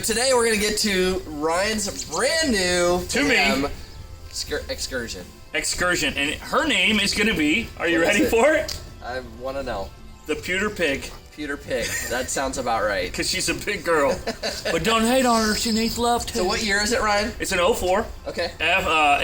Today we're gonna get to Ryan's brand new Excursion. Excursion, and her name is gonna be. Are you ready for it? I want to know. The Pewter Pig. Pewter Pig. That sounds about right. Because she's a big girl. But don't hate on her. She needs love too. So what year is it, Ryan? It's an 04. Okay.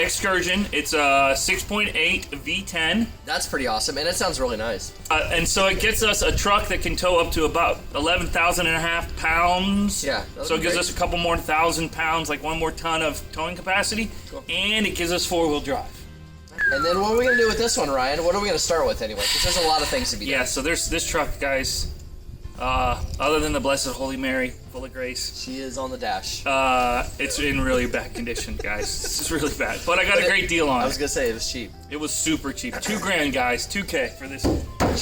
Excursion. It's a 6.8 V10. That's pretty awesome, and it sounds really nice. And so it gets us a truck that can tow up to about 11,500 pounds. Yeah. So it gives us a couple more 1,000 pounds, like one more ton of towing capacity. Cool. And it gives us 4-wheel drive. And then what are we going to do with this one, Ryan? What are we going to start with anyway? Because there's a lot of things to be done. Yeah, so there's this truck, guys. Other than the Blessed Holy Mary, full of grace. She is on the dash. It's in really bad condition, guys. This is really bad. But I got a great deal on it. I was going to say, it was cheap. It was super cheap. $2,000, guys. $2K for this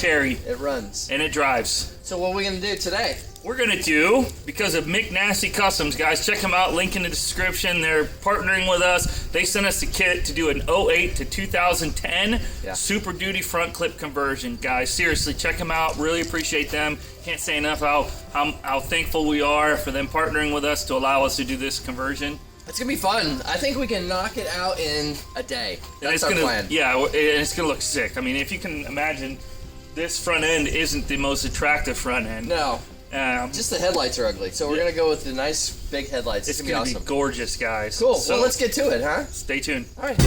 cherry. It runs. And it drives. So what are we going to do today? We're going to do, because of McNasty Customs, guys, check them out, link in the description. They're partnering with us. They sent us a kit to do an 08 to 2010 SuperDuty Front clip conversion, guys. Seriously, check them out. Really appreciate them. Can't say enough how thankful we are for them partnering with us to allow us to do this conversion. It's going to be fun. I think we can knock it out in a day. That's our plan. Yeah, and it's going to look sick. I mean, if you can imagine, this front end isn't the most attractive front end. No. Just the headlights are ugly, so we're going to go with the nice big headlights. It's going to be gorgeous, guys. Cool. So, well, let's get to it, huh? Stay tuned. All right.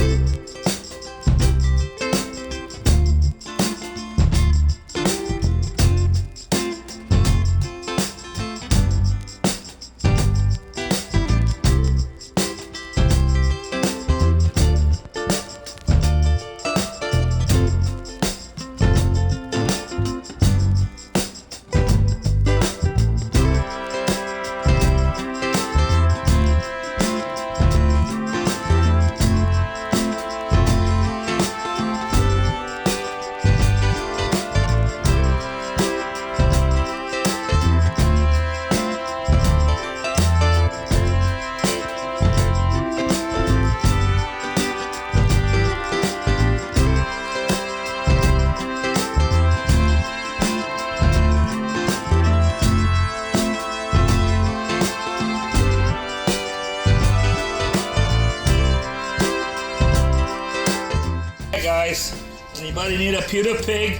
Guys, anybody need a Pewter Pig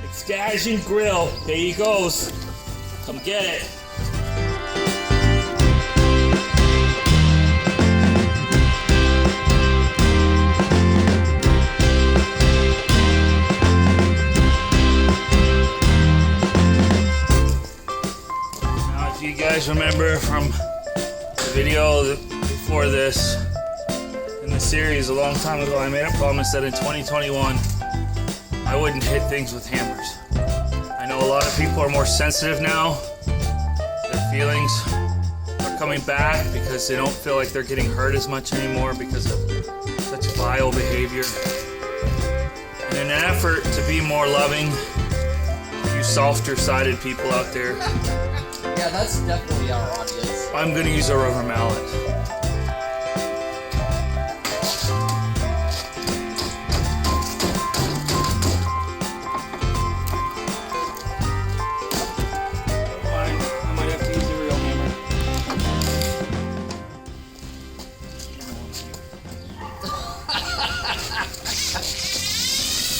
Excursion grill? There he goes. Come get it. Now, if you guys remember from the video before this, in the series a long time ago, I made a promise that in 2021 I wouldn't hit things with hammers. I know a lot of people are more sensitive now. Their feelings are coming back because they don't feel like they're getting hurt as much anymore because of such vile behavior. And in an effort to be more loving, you softer-sided people out there, yeah, that's definitely our audience. I'm gonna use a rubber mallet.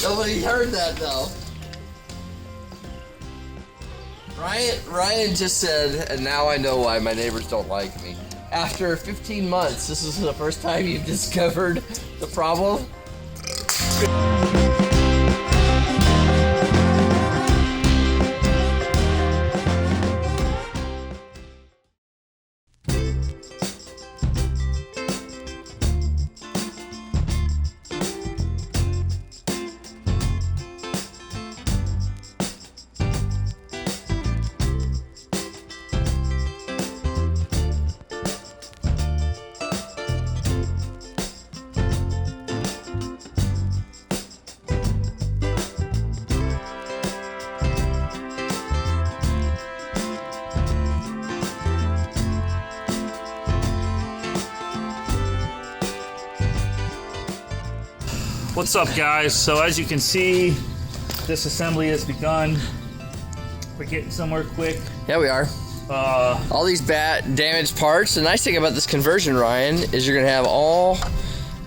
Nobody heard that though. Ryan just said, and now I know why my neighbors don't like me. After 15 months, this is the first time you've discovered the problem? What's up, guys? So as you can see, this assembly has begun. We're getting somewhere quick. Yeah, we are. all these bad damaged parts. The nice thing about this conversion, Ryan, is you're gonna have all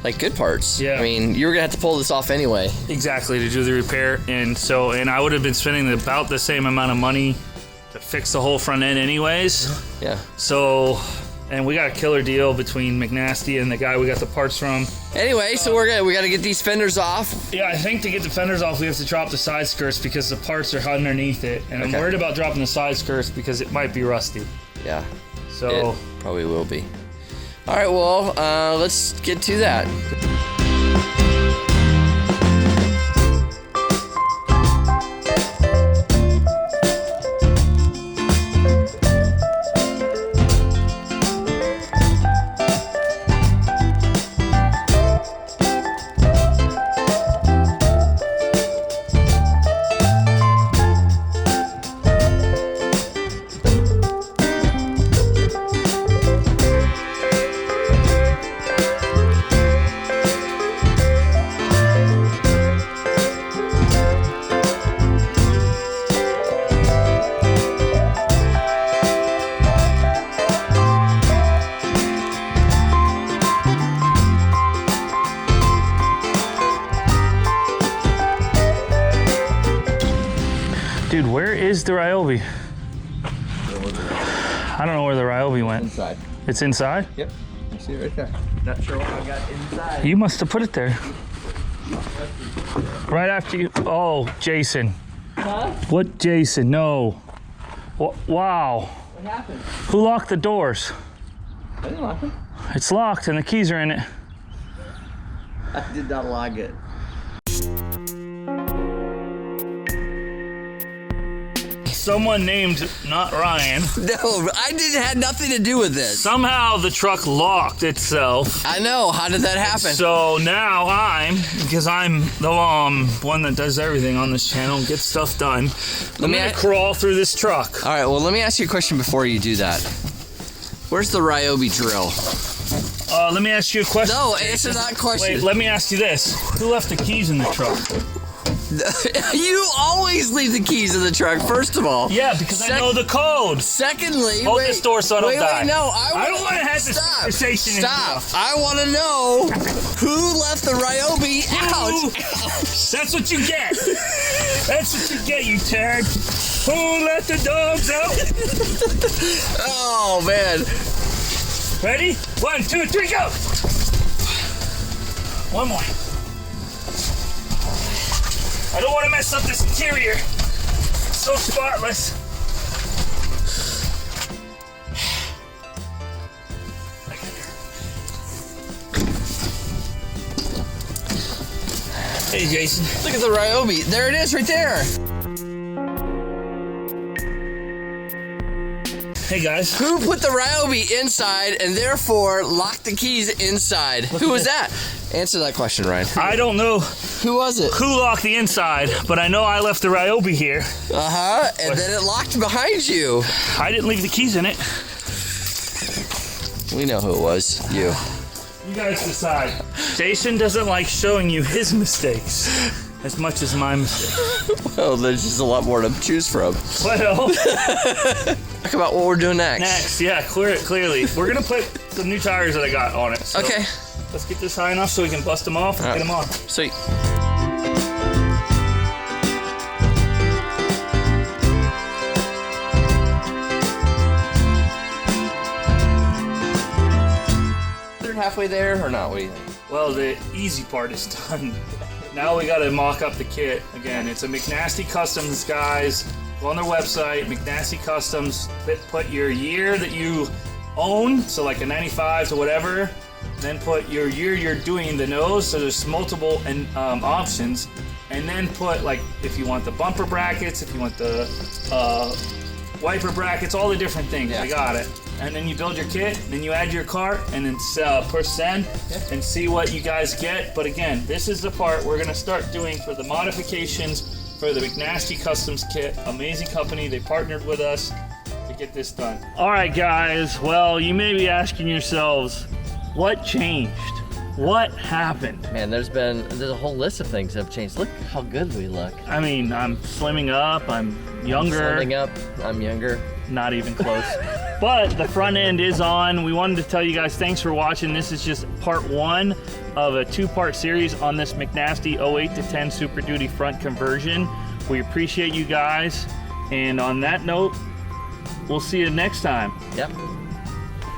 like good parts. Yeah. I mean, you were gonna have to pull this off anyway. Exactly, to do the repair. And I would have been spending about the same amount of money to fix the whole front end anyways. Yeah. So, and we got a killer deal between McNasty and the guy we got the parts from. Anyway, so we gotta get these fenders off. Yeah, I think to get the fenders off, we have to drop the side skirts because the parts are underneath it. And I'm worried about dropping the side skirts because it might be rusty. Yeah. So it probably will be. All right, well, let's get to that. dude, where is the Ryobi? I don't know where the Ryobi went. Inside. It's inside? Yep. You see it right there. Not sure what I got inside. You must have put it there. Right after you. Oh, Jason. Huh? What, Jason? No. Wow. What happened? Who locked the doors? I didn't lock them. It's locked and the keys are in it. I did not lock it. Someone named not Ryan. No, had nothing to do with this. Somehow the truck locked itself. I know. How did that happen? So now because I'm the one that does everything on this channel and gets stuff done, I'm gonna crawl through this truck. All right, well, let me ask you a question before you do that. Where's the Ryobi drill? Let me ask you a question. No, answer that question. Wait, let me ask you this. Who left the keys in the truck? You always leave the keys in the truck, first of all. Yeah, because I know the code. Secondly, hold this door so I don't die. Wait, no, I don't want to have this conversation. Stop. I want to know who left the Ryobi out. That's what you get. That's what you get, you turd. Who let the dogs out? Oh, man. Ready? 1, 2, 3, go! One more. I don't want to mess up this interior. It's so spotless. Hey, Jason. Look at the Ryobi. There it is right there. Hey, guys. Who put the Ryobi inside and therefore locked the keys inside? Who was that? Answer that question, Ryan. I don't know. Who was it? Who locked the inside, but I know I left the Ryobi here. Uh-huh, and then it locked behind you. I didn't leave the keys in it. We know who it was. You. You guys decide. Jason doesn't like showing you his mistakes as much as my mistakes. Well, there's just a lot more to choose from. Well. Talk about what we're doing next. Next, yeah, clearly. We're gonna put some new tires that I got on it. So okay. Let's get this high enough so we can bust them off and get them on. Sweet. Halfway there or not? What do you think? Well, the easy part is done. Now we gotta mock up the kit. Again, it's a McNasty Customs, guys. Go on their website, McNasty Customs. Put your year that you own, so like a 95 to whatever. Then put your year you're doing the nose, so there's multiple options. And then put, like, if you want the bumper brackets, if you want the wiper brackets, all the different things. Yeah. I got it. And then you build your kit, then you add your cart, and then push send, and see what you guys get. But again, this is the part we're gonna start doing for the modifications for the McNasty Customs kit. Amazing company, they partnered with us to get this done. All right, guys, well, you may be asking yourselves, what changed? What happened? Man, there's a whole list of things that have changed. Look how good we look. I mean, I'm slimming up, I'm younger. Slimming up, I'm younger. not even close. But the front end is on. We wanted to tell you guys thanks for watching. This is just part 1 of a 2-part series on this McNasty 08 to 10 Super Duty front conversion. We appreciate you guys. And on that note, we'll see you next time. Yep.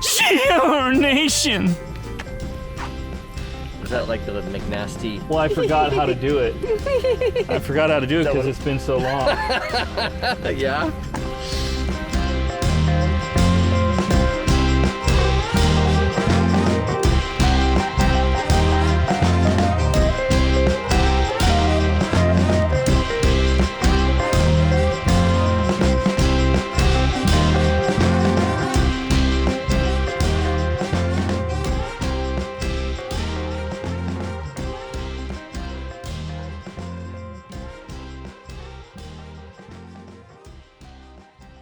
Cheer Nation! Was that like the McNasty? Well, I forgot how to do it. I forgot how to do it because it's been so long. Yeah.